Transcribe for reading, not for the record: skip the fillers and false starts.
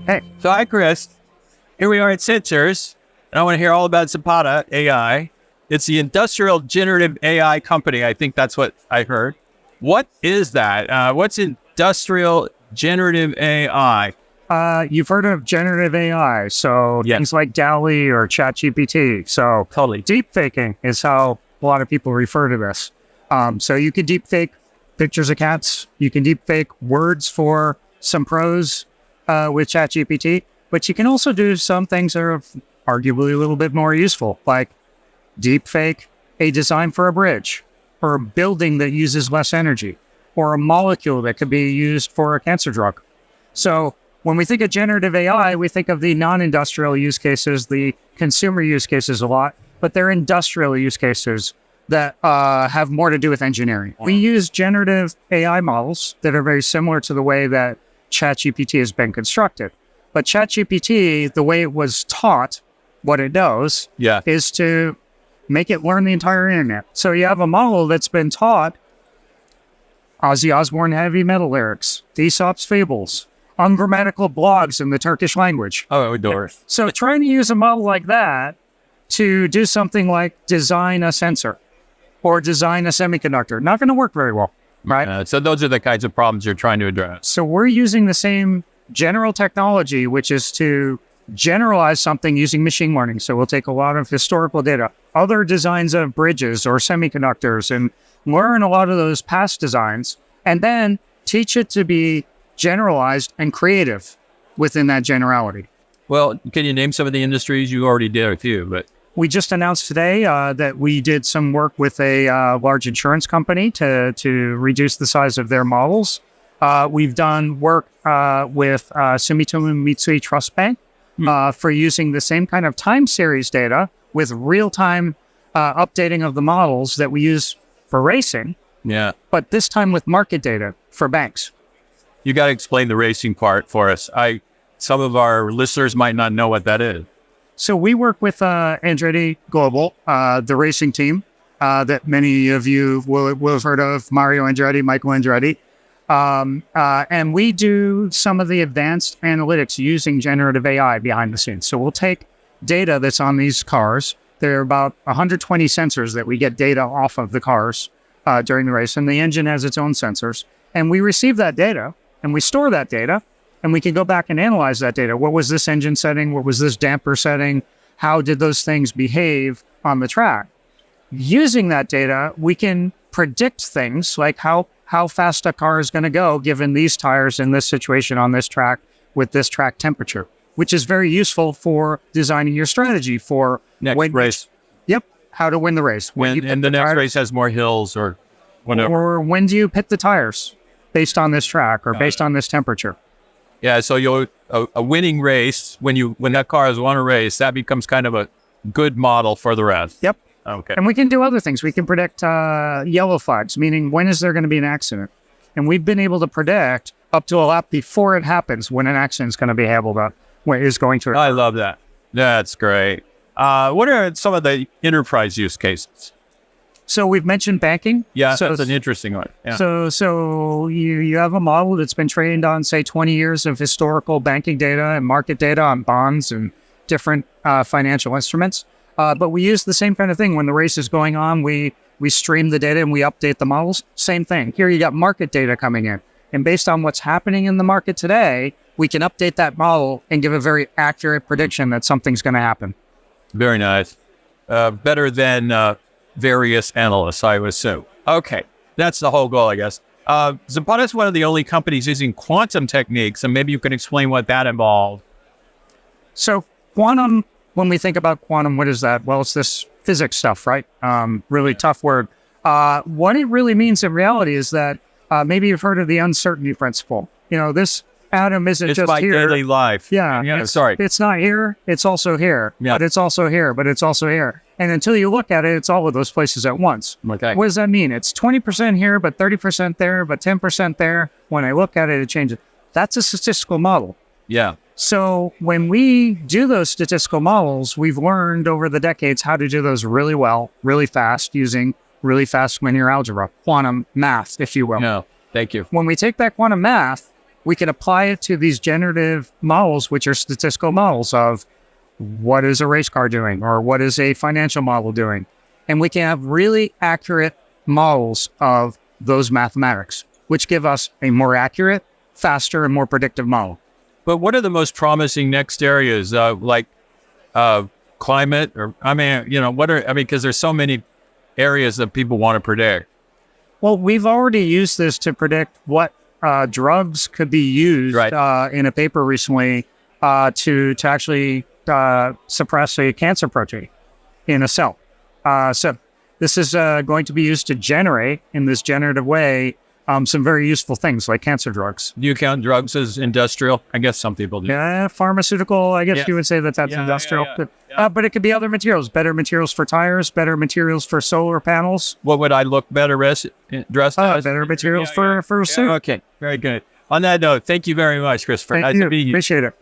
Hey, So hi, Chris. Here we are at Sensors, and I want to hear all about Zapata AI. It's the industrial generative AI company. I think that's what I heard. What is that? What's industrial generative AI? you've heard of generative AI, so Yes. things like DALL-E or ChatGPT. So Totally. deep faking is how a lot of people refer to this. So you can deep fake pictures of cats. You can deep fake words for some prose with ChatGPT, but you can also do some things that are arguably a little bit more useful, like deep fake a design for a bridge or a building that uses less energy or a molecule that could be used for a cancer drug. So when we think of generative AI, we think of the non-industrial use cases, the consumer use cases a lot, but they're industrial use cases that have more to do with engineering. We use generative AI models that are very similar to the way that ChatGPT has been constructed. But ChatGPT, the way it was taught, what it does is to make it learn the entire internet. So you have a model that's been taught Ozzy Osbourne heavy metal lyrics, Aesop's fables, ungrammatical blogs in the Turkish language. Oh, adore. So trying to use a model like that to do something like design a sensor or design a semiconductor, not going to work very well, right? So those are the kinds of problems you're trying to address. So we're using the same general technology, which is to generalize something using machine learning. So we'll take a lot of historical data, other designs of bridges or semiconductors, and learn a lot of those past designs, and then teach it to be generalized and creative within that generality. Well, can you name some of the industries? You already did a few, but We just announced today that we did some work with a large insurance company to reduce the size of their models. We've done work with Sumitomo Mitsui Trust Bank for using the same kind of time series data with real-time updating of the models that we use for racing, but this time with market data for banks. You got to explain the racing part for us. Some of our listeners might not know what that is. So we work with Andretti Global, the racing team that many of you will have heard of, Mario Andretti, Michael Andretti. And we do some of the advanced analytics using generative AI behind the scenes. So we'll take data that's on these cars. There are about 120 sensors that we get data off of the cars during the race, and the engine has its own sensors. And we receive that data, and we store that data, and we can go back and analyze that data. What was this engine setting? What was this damper setting? How did those things behave on the track? Using that data, we can predict things like how fast a car is going to go given these tires in this situation on this track with this track temperature, which is very useful for designing your strategy for next race. Yep, how to win the race. And the next race has more hills or whatever. Or when do you pit the tires based on this track or based on this temperature? Yeah, so a winning race, when that car has won a race, that becomes kind of a good model for the rest. Yep. Okay. And we can do other things. We can predict yellow flags, meaning when is there going to be an accident? And we've been able to predict up to a lap before it happens when an accident is going to be going to. I love that. That's great. What are some of the enterprise use cases? So we've mentioned banking. Yeah, that's an interesting one. Yeah. So you have a model that's been trained on, say, 20 years of historical banking data and market data on bonds and different financial instruments. But we use the same kind of thing. When the race is going on, we stream the data and we update the models. Same thing. Here you got market data coming in. And based on what's happening in the market today, we can update that model and give a very accurate prediction that something's going to happen. Very nice. Better than various analysts, I would assume. Okay. That's the whole goal, I guess. Zapata is one of the only companies using quantum techniques, and maybe you can explain what that involved. So quantum, when we think about quantum, what is that? Well, it's this physics stuff, right? Really tough word. What it really means in reality is that maybe you've heard of the uncertainty principle. You know, this atom isn't it's just my here. daily life. Yeah. It's not here. It's also here. Yeah. But it's also here. But it's also here. And until you look at it, it's all of those places at once. Okay. What does that mean? It's 20% here, but 30% there, but 10% there. When I look at it, it changes. That's a statistical model. Yeah. So when we do those statistical models, we've learned over the decades how to do those really well, really fast, using really fast linear algebra, quantum math, if you will. No, thank you. When we take that quantum math we can apply it to these generative models, which are statistical models of what is a race car doing or what is a financial model doing. And we can have really accurate models of those mathematics, which give us a more accurate, faster, and more predictive model. But what are the most promising next areas, like climate, or because there's so many areas that people want to predict. Well, we've already used this to predict what drugs could be used in a paper recently to actually suppress a cancer protein in a cell. So this is going to be used to generate, in this generative way, some very useful things like cancer drugs. Do you count drugs as industrial? I guess some people do. Yeah, pharmaceutical. I guess you would say that's industrial. But it could be other materials, better materials for tires, better materials for solar panels. What would I look better dressed as? Better materials for a suit. Okay, very good. On that note, thank you very much, Christopher. Thank nice you. to meet you. Appreciate it.